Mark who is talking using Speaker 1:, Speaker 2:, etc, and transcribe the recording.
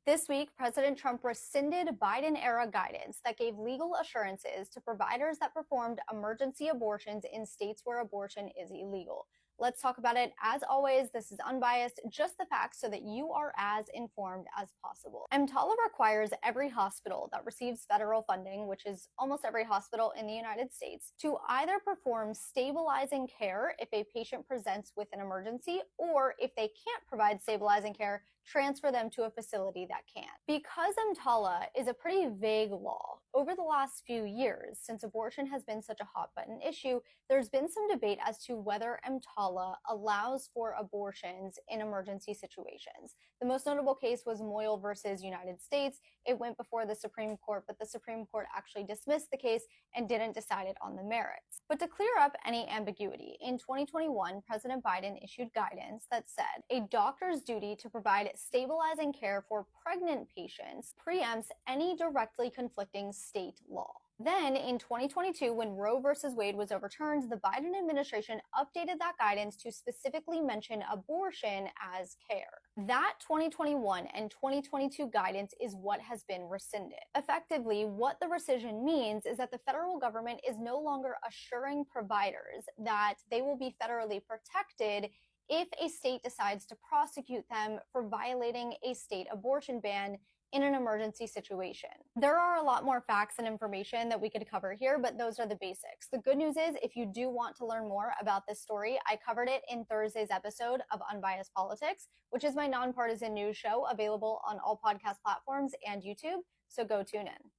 Speaker 1: This week, President Trump rescinded Biden-era guidance that gave legal assurances to providers that performed emergency abortions in states where abortion is illegal. Let's talk about it. As always, this is unbiased, just the facts so that you are as informed as possible. EMTALA requires every hospital that receives federal funding, which is almost every hospital in the United States, to either perform stabilizing care if a patient presents with an emergency, or if they can't provide stabilizing care, transfer them to a facility that can. Because EMTALA is a pretty vague law, over the last few years, since abortion has been such a hot button issue, there's been some debate as to whether EMTALA allows for abortions in emergency situations. The most notable case was Moyle versus United States. It went before the Supreme Court, but the Supreme Court actually dismissed the case and didn't decide it on the merits. But to clear up any ambiguity, in 2021, President Biden issued guidance that said a doctor's duty to provide stabilizing care for pregnant patients preempts any directly conflicting state law. Then, in 2022, when Roe versus Wade was overturned, the Biden administration updated that guidance to specifically mention abortion as care. That 2021 and 2022 guidance is what has been rescinded. Effectively, what the rescission means is that the federal government is no longer assuring providers that they will be federally protected if a state decides to prosecute them for violating a state abortion ban in an emergency situation. There are a lot more facts and information that we could cover here, but those are the basics. The good news is, if you do want to learn more about this story, I covered it in Thursday's episode of Unbiased Politics, which is my nonpartisan news show available on all podcast platforms and YouTube, so go tune in.